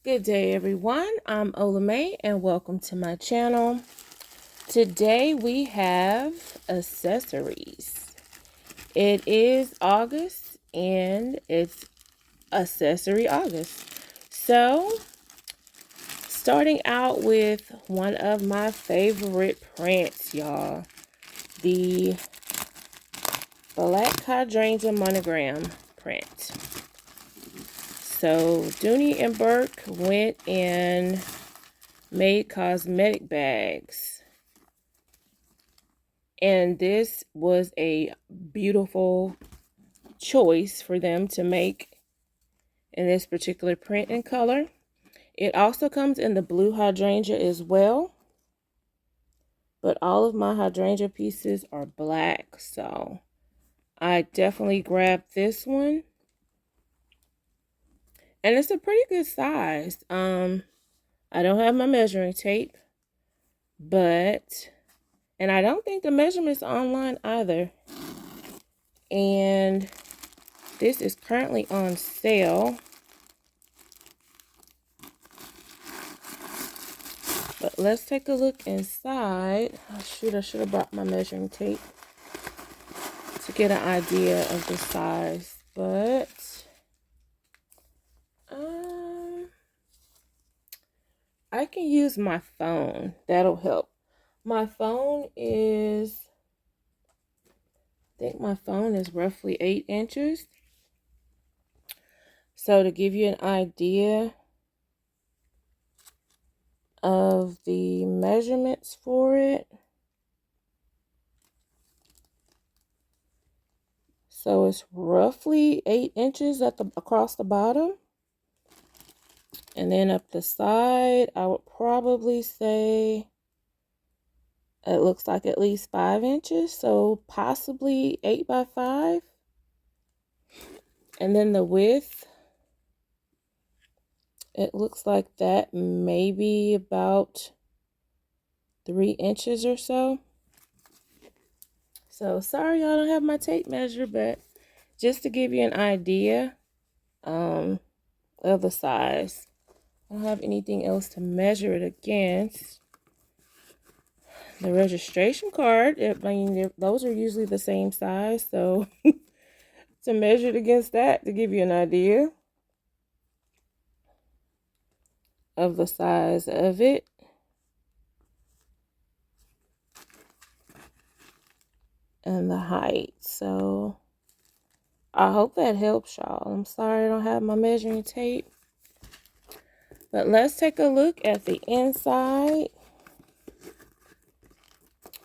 Good day, everyone. I'm Ola May, and welcome to my channel. Today we have accessories. It is August, and it's Accessory August. So, starting out with one of my favorite prints, y'all. The Black Hydrangea Monogram print. So Dooney&Bourke went and made cosmetic bags. And this was a beautiful choice for them to make in this particular print and color. It also comes in the blue hydrangea as well. But all of my hydrangea pieces are black. So I definitely grabbed this one. And it's a pretty good size. I don't have my measuring tape, and I don't think the measurement's online either. And this is currently on sale. But let's take a look inside. Oh, shoot, I should have brought my measuring tape to get an idea of the size. But I can use my phone. That'll help. My phone is, I think my phone is roughly 8 inches. So to give you an idea of the measurements for it. So it's roughly 8 inches across the bottom. And then up the side, I would probably say it looks like at least 5 inches. So possibly 8 by 5. And then the width, it looks like that maybe about 3 inches or so. So sorry y'all don't have my tape measure, but just to give you an idea of the size. I don't have anything else to measure it against. The registration card, I mean, those are usually the same size, so to measure it against that to give you an idea of the size of it. And the height. So I hope that helps y'all. I'm sorry I don't have my measuring tape. But let's take a look at the inside.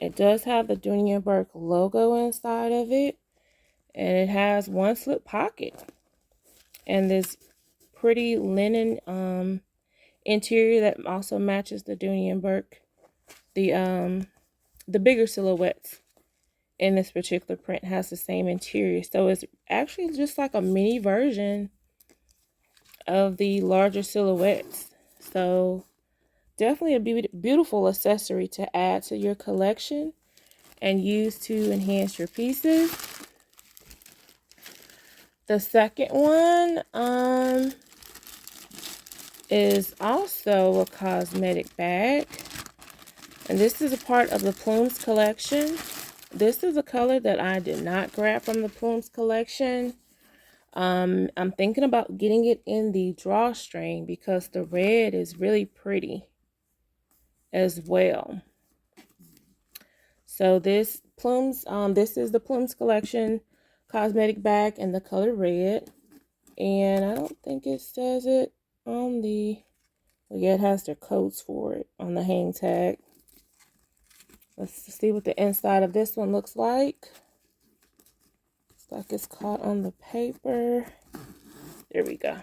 It does have the Dooney&Bourke logo inside of it. And it has one slip pocket. And this pretty linen interior that also matches the Dooney&Bourke. The bigger silhouettes in this particular print has the same interior. So it's actually just like a mini version of the larger silhouettes. So definitely a beautiful accessory to add to your collection and use to enhance your pieces. The second one is also a cosmetic bag. And this is a part of the Plumes collection. This is a color that I did not grab from the Plumes collection. I'm thinking about getting it in the drawstring because the red is really pretty as well. So this Plumes, this is the Plumes collection cosmetic bag in the color red. And I don't think it says it on the, well, yeah, it has their codes for it on the hang tag. Let's see what the inside of this one looks like. Looks like it's caught on the paper. There we go.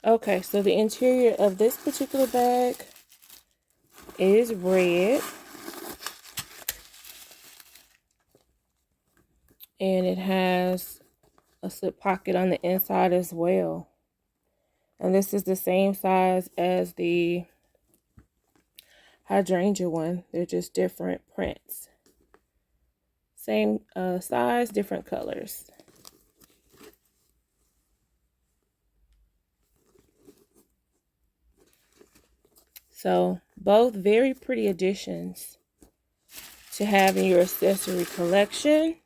Okay, so the interior of this particular bag is red. And it has a slip pocket on the inside as well. And this is the same size as the hydrangea one. They're just different prints. Same size, different colors. So both very pretty additions to have in your accessory collection.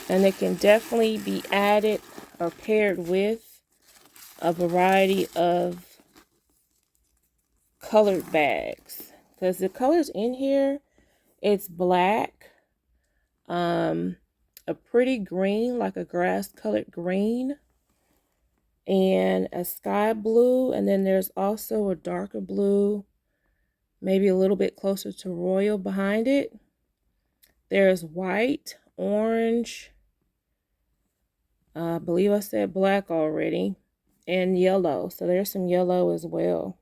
And it can definitely be added or paired with a variety of colored bags. Because the colors in here, it's black, a pretty green, like a grass colored green, and a sky blue, and then there's also a darker blue, maybe a little bit closer to royal behind it. There's white, orange, I believe I said black already, and yellow. So there's some yellow as well.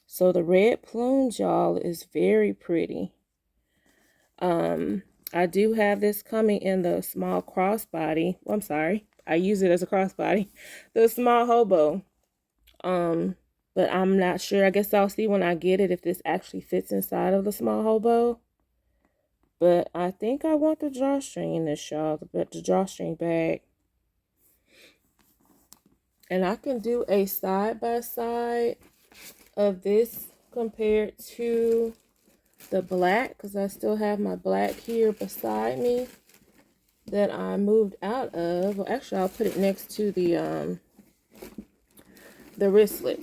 So the red plumes, y'all, is very pretty. I do have this coming in the small crossbody. Well, I'm sorry, I use it as a crossbody. The small hobo. But I'm not sure. I guess I'll see when I get it if this actually fits inside of the small hobo. But I think I want the drawstring in this, y'all. The drawstring bag. And I can do a side-by-side of this compared to the black, because I still have my black here beside me that I moved out of. Well, actually, I'll put it next to the wristlet,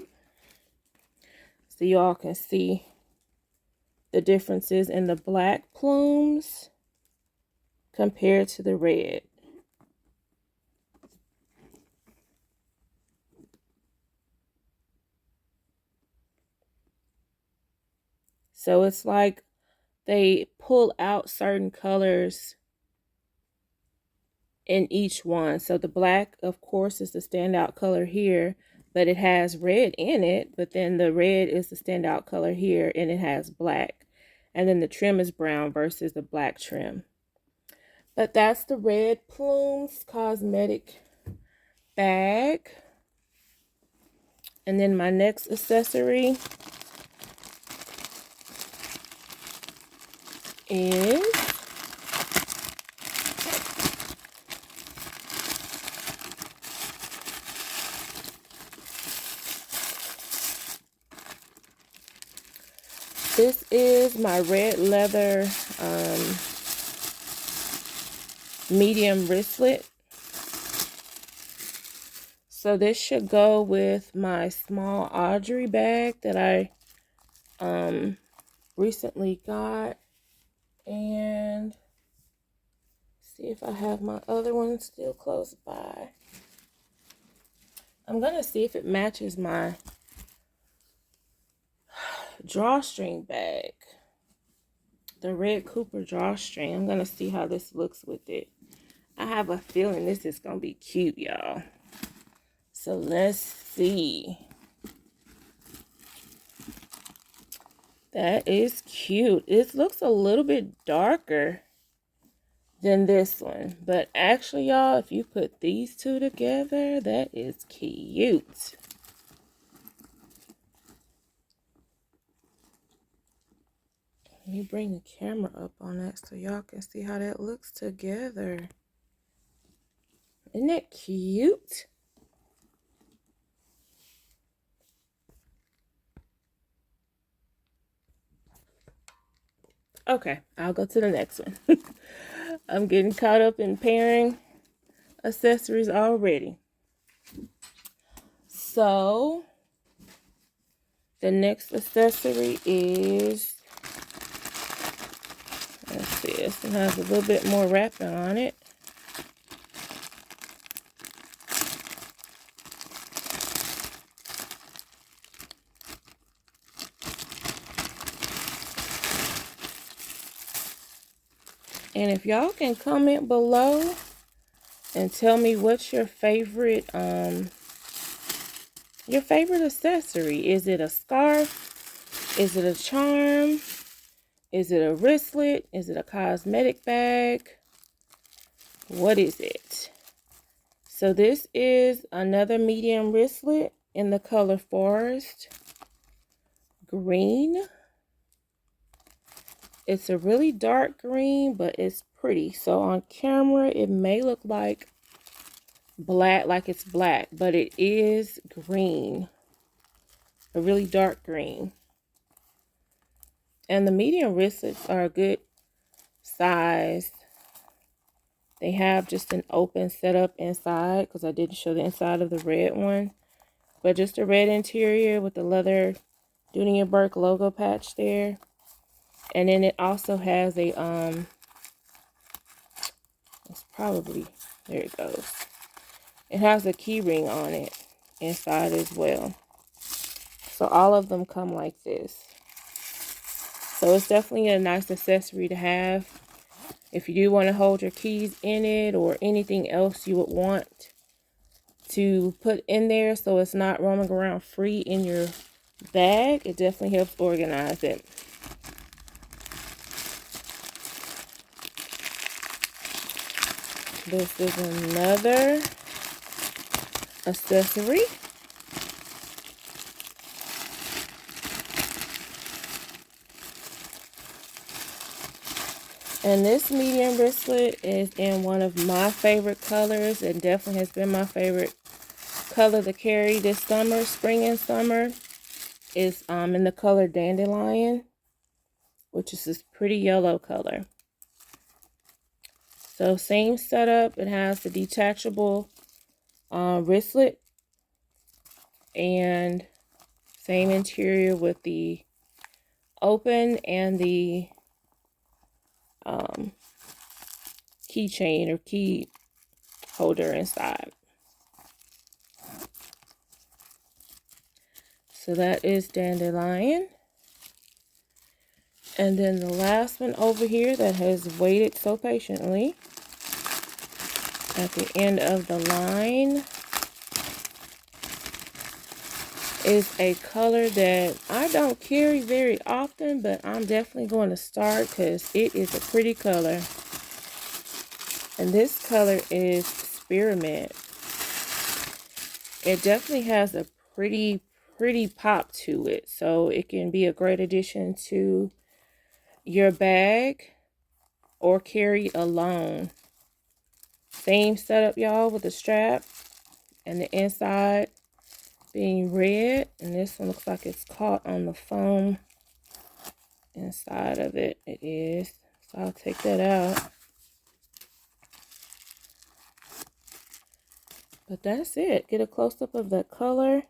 so y'all can see the differences in the black plumes compared to the red. So it's like they pull out certain colors in each one. So the black, of course, is the standout color here, but it has red in it. But then the red is the standout color here, and it has black. And then the trim is brown versus the black trim. But that's the red Plumes Cosmetic bag. And then my next accessory is this is my red leather medium wristlet. So this should go with my small Audrey bag that I recently got. And see if I have my other one still close by. I'm gonna see if it matches my drawstring bag, the red Cooper drawstring. I'm gonna see how this looks with it. I have a feeling this is gonna be cute, y'all. So let's see. That is cute. It looks a little bit darker than this one, but actually, y'all, if you put these two together, that is cute. Let me bring the camera up on that so y'all can see how that looks together. Isn't that cute? Okay, I'll go to the next one. I'm getting caught up in pairing accessories already. So, the next accessory is, let's see, this one has a little bit more wrapping on it. And if y'all can comment below and tell me what's your favorite accessory. Is it a scarf? Is it a charm? Is it a wristlet? Is it a cosmetic bag? What is it? So this is another medium wristlet in the color Forest Green. It's a really dark green, but it's pretty. So on camera, it may look like black, like it's black, but it is green. a really dark green. And the medium wristlets are a good size. They have just an open setup inside, because I didn't show the inside of the red one. But just a red interior with the leather Dooney&Bourke logo patch there. And then it also has a, it's probably, there it goes. It has a key ring on it inside as well. So all of them come like this. So it's definitely a nice accessory to have if you do want to hold your keys in it, or anything else you would want to put in there so it's not roaming around free in your bag. It definitely helps organize it. This is another accessory. And this medium wristlet is in one of my favorite colors. It definitely has been my favorite color to carry this summer, spring and summer. Is in the color Dandelion, which is this pretty yellow color. So same setup. It has the detachable wristlet, and same interior with the open and the keychain or key holder inside. So that is Dandelion. And then the last one over here that has waited so patiently at the end of the line is a color that I don't carry very often, but I'm definitely going to start because it is a pretty color. And this color is Spearmint. It definitely has a pretty pop to it, so it can be a great addition to your bag or carry alone. Same setup, y'all, with the strap and the inside being red, and this one looks like it's caught on the foam inside of it. It is, so I'll take that out. But that's it. Get a close-up of that color.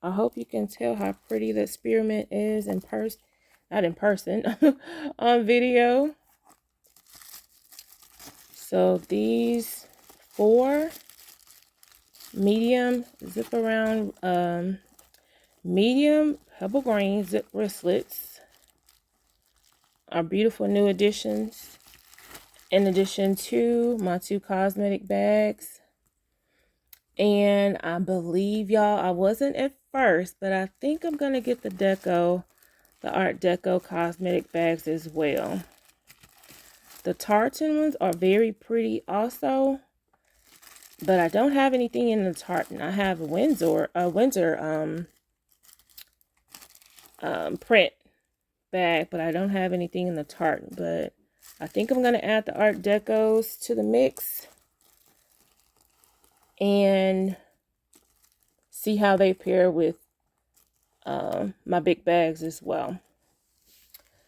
I hope you can tell how pretty that Spearmint is in person. Not in person, on video. So these 4 medium zip around, medium pebble green zip wristlets are beautiful new additions, in addition to my 2 cosmetic bags. And I believe, y'all, I wasn't at first, but I think I'm going to get the Art Deco cosmetic bags as well. The tartan ones are very pretty also, but I don't have anything in the tartan. I have a Windsor print bag, but I don't have anything in the tartan. But I think I'm going to add the Art Decos to the mix and see how they pair with my big bags as well.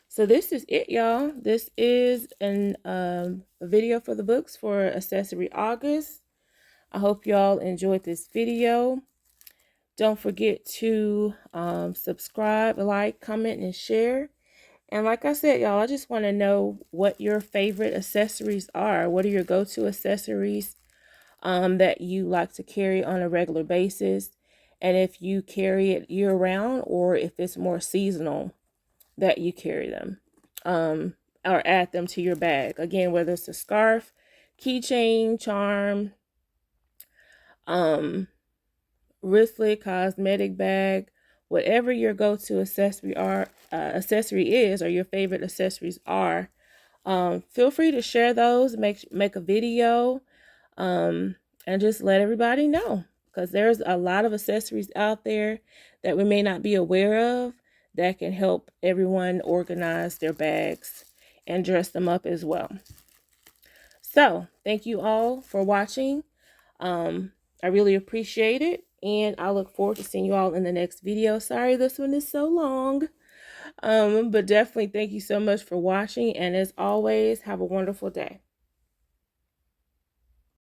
So this is it, y'all. This is a video for the books for Accessory August. I hope y'all enjoyed this video. Don't forget to subscribe, like, comment, and share. And like I said, y'all, I just want to know what your favorite accessories are. What are your go-to accessories that you like to carry on a regular basis? And if you carry it year-round, or if it's more seasonal that you carry them, or add them to your bag. Again, whether it's a scarf, keychain, charm, wristlet, cosmetic bag, whatever your go-to accessory is, or your favorite accessories are, feel free to share those, make a video, and just let everybody know, because there's a lot of accessories out there that we may not be aware of that can help everyone organize their bags and dress them up as well. So thank you all for watching. I really appreciate it, and I look forward to seeing you all in the next video. Sorry this one is so long. But definitely thank you so much for watching, and as always, have a wonderful day.